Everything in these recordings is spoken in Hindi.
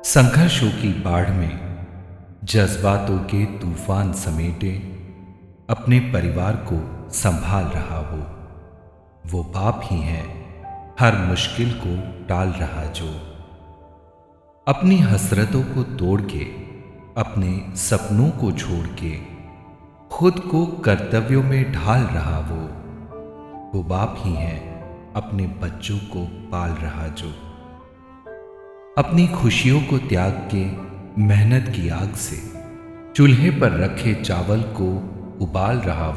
संघर्षों की बाढ़ में जज्बातों के तूफान समेटे अपने परिवार को संभाल रहा वो बाप ही है हर मुश्किल को टाल रहा जो अपनी हसरतों को तोड़ के अपने सपनों को छोड़ के खुद को कर्तव्यों में ढाल रहा वो बाप ही है अपने बच्चों को पाल रहा जो अपनी खुशियों को त्याग के मेहनत की आग से चूल्हे पर रखे चावल को उबाल रहा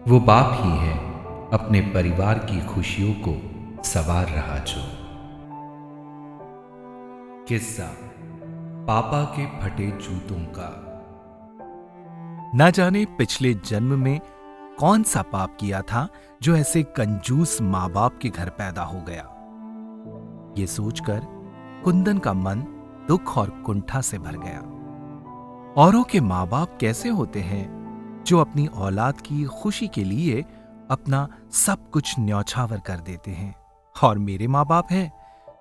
वो बाप ही है अपने परिवार की खुशियों को संवार रहा जो। किस्सा पापा के फटे जूतों का। न जाने पिछले जन्म में कौन सा पाप किया था जो ऐसे कंजूस माँ बाप के घर पैदा हो गया। ये सोचकर कुंदन का मन दुख और कुंठा से भर गया। औरों के माँ बाप कैसे होते हैं जो अपनी औलाद की खुशी के लिए अपना सब कुछ न्यौछावर कर देते हैं, और मेरे माँ बाप हैं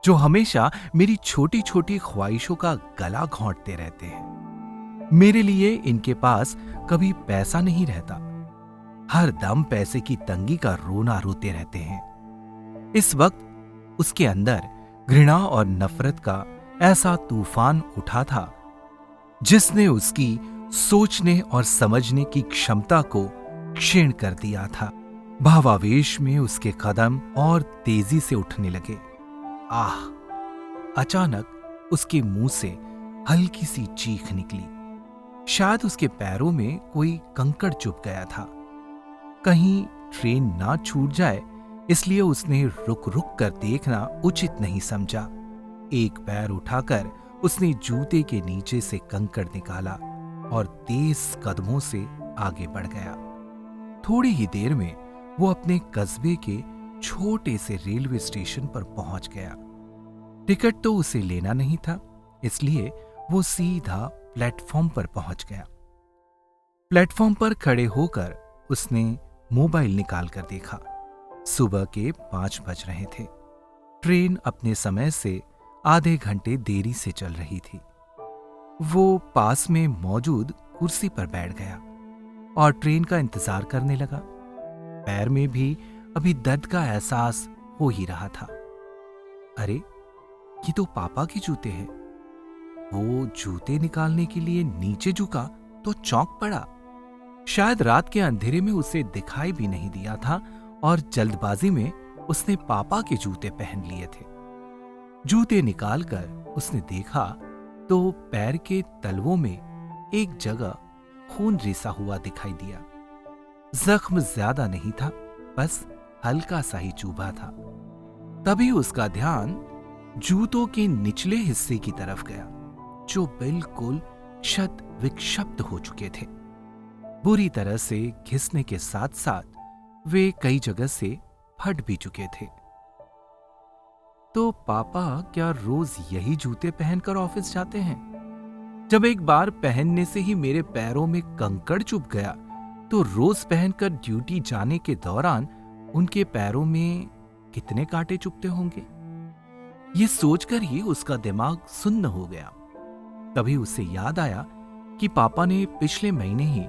जो हमेशा मेरी छोटी छोटी ख्वाहिशों का गला घोंटते रहते हैं। मेरे लिए इनके पास कभी पैसा नहीं रहता, हर दम पैसे की तंगी का रोना रोते रहते हैं। इस वक्त उसके अंदर घृणा और नफरत का ऐसा तूफान उठा था जिसने उसकी सोचने और समझने की क्षमता को क्षीण कर दिया था। भावावेश में उसके कदम और तेजी से उठने लगे। आह! अचानक उसके मुंह से हल्की सी चीख निकली। शायद उसके पैरों में कोई कंकड़ चुभ गया था। कहीं ट्रेन ना छूट जाए इसलिए उसने रुक रुक कर देखना उचित नहीं समझा। एक पैर उठाकर उसने जूते के नीचे से कंकड़ निकाला और तेज कदमों से आगे बढ़ गया। थोड़ी ही देर में वो अपने कस्बे के छोटे से रेलवे स्टेशन पर पहुंच गया। टिकट तो उसे लेना नहीं था, इसलिए वो सीधा प्लेटफॉर्म पर पहुंच गया। प्लेटफॉर्म पर खड़े होकर उसने मोबाइल निकाल कर देखा। सुबह के 5 बज रहे थे। ट्रेन अपने समय से आधे घंटे देरी से चल रही थी। वो पास में मौजूद कुर्सी पर बैठ गया और ट्रेन का इंतजार करने लगा। पैर में भी अभी दर्द का एहसास हो ही रहा था। अरे, ये तो पापा के जूते हैं। वो जूते निकालने के लिए नीचे झुका तो चौंक पड़ा। शायद रात के अंधेरे में उसे दिखाई भी नहीं दिया था और जल्दबाजी में उसने पापा के जूते पहन लिए थे। जूते निकालकर उसने देखा तो पैर के तलवों में एक जगह खून रिसा हुआ दिखाई दिया। जख्म ज्यादा नहीं था, बस हल्का सा ही चुभा था। तभी उसका ध्यान जूतों के निचले हिस्से की तरफ गया, जो बिल्कुल क्षत विक्षिप्त हो चुके थे। बुरी तरह से घिसने के साथ साथ वे कई जगह से फट भी चुके थे। तो पापा क्या रोज यही जूते पहनकर ऑफिस जाते हैं? जब एक बार पहनने से ही मेरे पैरों में कंकड़ चुभ गया, तो रोज पहनकर ड्यूटी जाने के दौरान उनके पैरों में कितने कांटे चुभते होंगे। ये सोचकर ही उसका दिमाग सुन्न हो गया। तभी उसे याद आया कि पापा ने पिछले महीने ही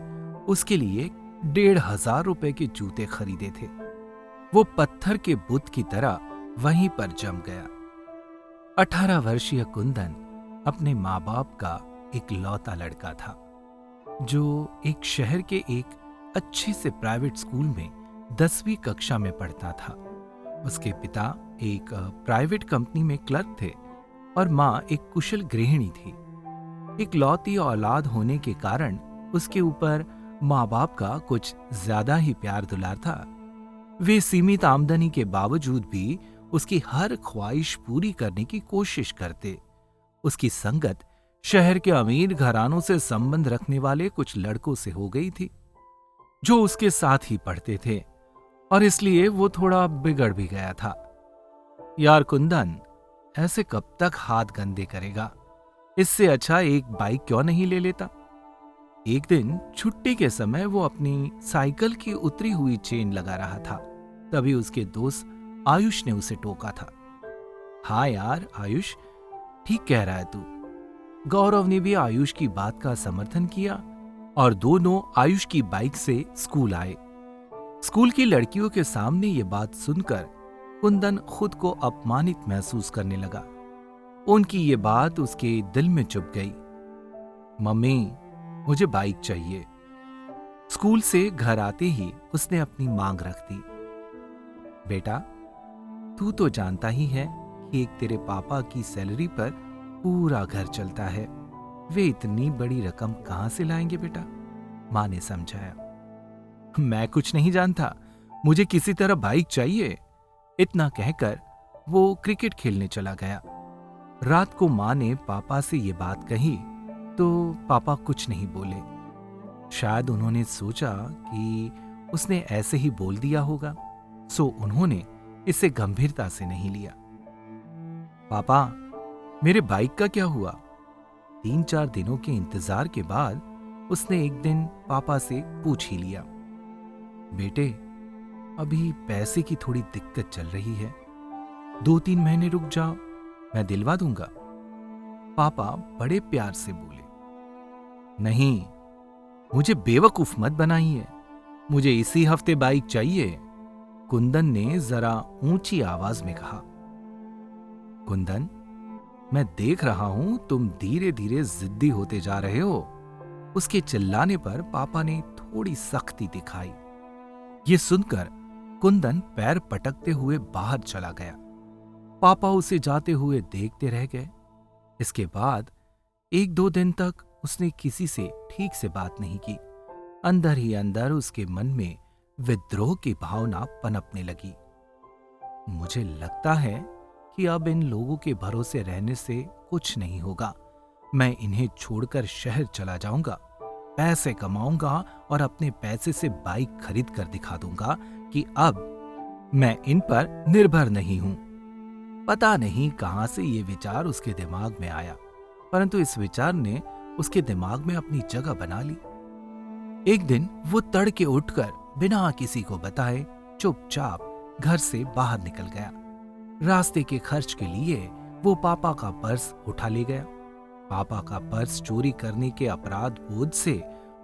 उसके लिए 1,500 रुपए के जूते खरीदे थे। वो पत्थर के बुत की तरह वहीं पर जम गया। 18 वर्षीय कुंदन अपने माँ बाप का इकलौता लड़का था, जो एक शहर के एक अच्छे से प्राइवेट स्कूल में 10वीं कक्षा में पढ़ता था। उसके पिता एक प्राइवेट कंपनी में क्लर्क थे और माँ एक कुशल गृहिणी थी। इकलौती औलाद होने के कारण उसके ऊपर माँ बाप का कुछ ज्यादा ही प्यार दुलार था। वे सीमित आमदनी के बावजूद भी उसकी हर ख्वाहिश पूरी करने की कोशिश करते। उसकी संगत शहर के अमीर घरानों से संबंध रखने वाले कुछ लड़कों से हो गई थी, जो उसके साथ ही पढ़ते थे, और इसलिए वो थोड़ा बिगड़ भी गया था। यार कुंदन, ऐसे कब तक हाथ गंदे करेगा? इससे अच्छा एक बाइक क्यों नहीं ले लेता? एक दिन छुट्टी के समय वो अपनी साइकिल की उतरी हुई चेन लगा रहा था। तभी उसके दोस्त आयुष ने उसे टोका था। हाँ यार आयुष, ठीक कह रहा है तू। गौरव ने भी आयुष की बात का समर्थन किया और दोनों आयुष की बाइक से स्कूल आए। स्कूल की लड़कियों के सामने ये बात सुनकर कुंदन खुद को अपमानित महसूस करने लगा। उनकी ये बात उसके दिल में चुभ गई। मम्मी, मुझे बाइक चाहिए। स्कूल से घर आते ही उसने अपनी मांग रख दी। बेटा, तू तो जानता ही है कि एक तेरे पापा की सैलरी पर पूरा घर चलता है। वे इतनी बड़ी रकम कहां से लाएंगे बेटा? मां ने समझाया। मैं कुछ नहीं जानता, मुझे किसी तरह बाइक चाहिए। इतना कहकर वो क्रिकेट खेलने चला गया। रात को मां ने पापा से ये बात कही तो पापा कुछ नहीं बोले। शायद उन्होंने सोचा कि उसने ऐसे ही बोल दिया होगा, सो उन्होंने इसे गंभीरता से नहीं लिया। पापा, मेरे बाइक का क्या हुआ? 3-4 दिनों के इंतजार के बाद उसने एक दिन पापा से पूछ ही लिया। बेटे, अभी पैसे की थोड़ी दिक्कत चल रही है, 2-3 महीने रुक जाओ, मैं दिलवा दूंगा। पापा बड़े प्यार से बोले। नहीं, मुझे बेवकूफ मत बनाइए, मुझे इसी हफ्ते बाइक चाहिए, कुंदन ने जरा ऊंची आवाज में कहा। कुंदन, मैं देख रहा हूं तुम धीरे धीरे जिद्दी होते जा रहे हो। उसके चिल्लाने पर पापा ने थोड़ी सख्ती दिखाई। ये सुनकर कुंदन पैर पटकते हुए बाहर चला गया। पापा उसे जाते हुए देखते रह गए। इसके बाद 1-2 दिन तक उसने किसी से ठीक से बात नहीं की। अंदर ही अंदर उसके मन में विद्रोह की भावना पनपने लगी। मुझे लगता है कि अब इन लोगों के भरोसे रहने से कुछ नहीं होगा। मैं इन्हें छोड़कर शहर चला जाऊंगा, पैसे कमाऊंगा और अपने पैसे से बाइक खरीद कर दिखा दूंगा कि अब मैं इन पर निर्भर नहीं हूं। पता नहीं कहां से ये विचार उसके दिमाग में आया, परंतु इस विचार ने उसके दिमाग में अपनी जगह बना ली। एक दिन वो तड़के उठकर बिना किसी को बताए चुपचाप घर से बाहर निकल गया। रास्ते के खर्च के लिए वो पापा का पर्स उठा ले गया। पापा का पर्स चोरी करने के अपराध बोध से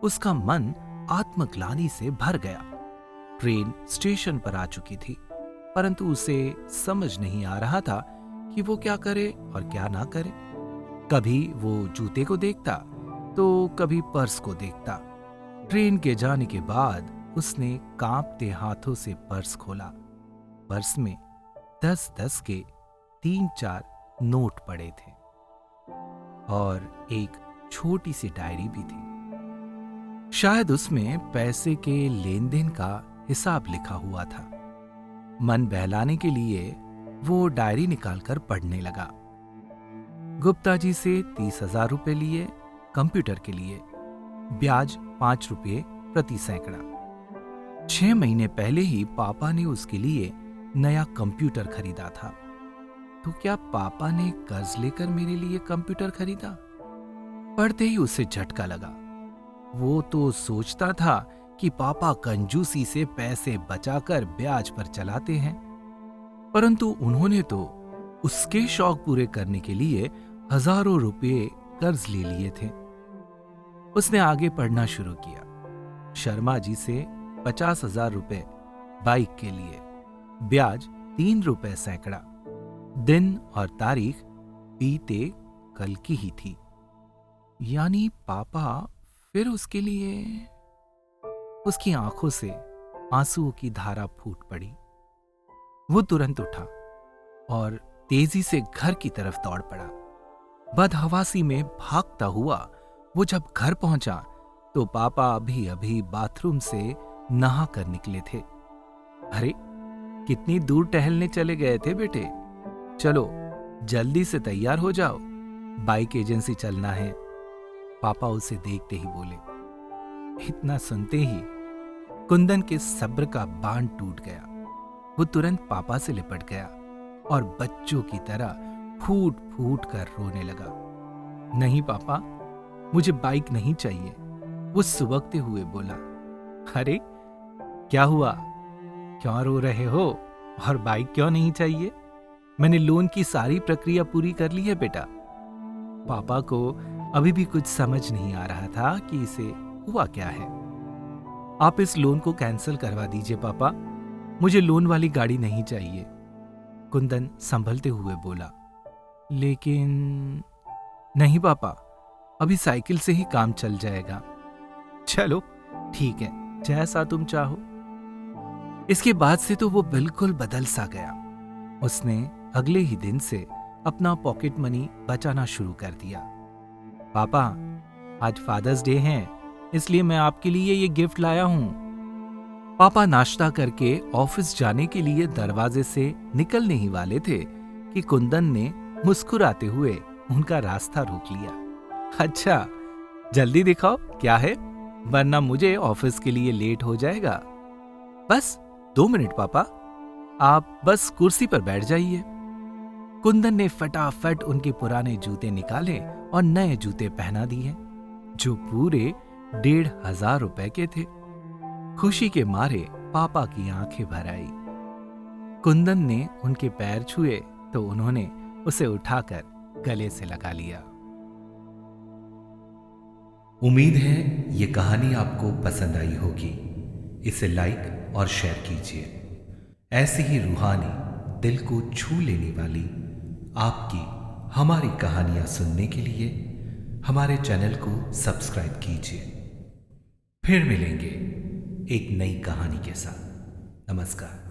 उसका मन आत्मग्लानि से भर गया। ट्रेन स्टेशन पर आ चुकी थी, परंतु उसे समझ नहीं आ रहा था कि वो क्या करे और क्या ना करे। कभी वो जूते को देखता तो कभी पर्स को देखता। ट्रेन के जाने के बाद उसने कांपते हाथों से पर्स खोला। पर्स में 10-10 के 3-4 नोट पड़े थे और एक छोटी सी डायरी भी थी। शायद उसमें पैसे के लेन देन का हिसाब लिखा हुआ था। मन बहलाने के लिए वो डायरी निकालकर पढ़ने लगा। गुप्ता जी से 30,000 रुपए लिए कंप्यूटर के लिए, ब्याज 5 रुपये प्रति सैकड़ा। 6 महीने पहले ही पापा ने उसके लिए नया कंप्यूटर खरीदा था। तो क्या पापा ने कर्ज लेकर मेरे लिए कंप्यूटर खरीदा? पढ़ते ही उसे झटका लगा। वो तो सोचता था कि पापा कंजूसी से पैसे बचाकर ब्याज पर चलाते हैं, परंतु उन्होंने तो उसके शौक पूरे करने के लिए हजारों रुपए कर्ज ले लिए थे। उसने आगे पढ़ना शुरू किया। शर्मा जी से 50,000 रुपए बाइक के लिए, ब्याज 3 रुपए सैकड़ा। दिन और तारीख बीते कल की ही थी। यानी पापा फिर उसके लिए। उसकी आंखों से आंसुओं की धारा फूट पड़ी। वो तुरंत उठा और तेजी से घर की तरफ दौड़ पड़ा। बदहवासी में भागता हुआ वो जब घर पहुंचा तो पापा अभी अभी बाथरूम से नहा कर निकले थे। अरे, कितनी दूर टहलने चले गए थे बेटे? चलो जल्दी से तैयार हो जाओ, बाइक एजेंसी चलना है। पापा उसे देखते ही बोले। इतना सुनते ही कुंदन के सब्र का बांध टूट गया। वो तुरंत पापा से लिपट गया और बच्चों की तरह फूट फूट कर रोने लगा। नहीं पापा, मुझे बाइक नहीं चाहिए, वो सुबकते हुए बोला। अरे क्या हुआ, क्यों रो रहे हो और बाइक क्यों नहीं चाहिए? मैंने लोन की सारी प्रक्रिया पूरी कर ली है बेटा, पापा को अभी भी कुछ समझ नहीं आ रहा था कि इसे हुआ क्या है। आप इस लोन को कैंसिल करवा दीजिए पापा, मुझे लोन वाली गाड़ी नहीं चाहिए, कुंदन संभलते हुए बोला। लेकिन नहीं पापा, अभी साइकिल से ही काम चल जाएगा। चलो ठीक है, जैसा तुम चाहो। इसके बाद से तो वो बिल्कुल बदल सा गया। उसने अगले ही दिन से अपना पॉकेट मनी बचाना शुरू कर दिया। पापा, आज फादर्स डे है, इसलिए मैं आपके लिए ये गिफ्ट लाया हूं। पापा नाश्ता करके ऑफिस जाने के लिए दरवाजे से निकलने ही वाले थे कि कुंदन ने मुस्कुराते हुए उनका रास्ता रोक लिया। अच्छा, जल्दी दिखाओ क्या है, वरना मुझे ऑफिस के लिए लेट हो जाएगा। बस 2 मिनट पापा, आप बस कुर्सी पर बैठ जाइए। कुंदन ने फटाफट उनके पुराने जूते निकाले और नए जूते पहना दिए, जो पूरे 1,500 रुपए के थे। खुशी के मारे पापा की आंखें भर आई। कुंदन ने उनके पैर छुए तो उन्होंने उसे उठाकर गले से लगा लिया। उम्मीद है ये कहानी आपको पसंद आई होगी। इसे लाइक और शेयर कीजिए। ऐसी ही रूहानी, दिल को छू लेने वाली आपकी हमारी कहानियां सुनने के लिए हमारे चैनल को सब्सक्राइब कीजिए। फिर मिलेंगे एक नई कहानी के साथ। नमस्कार।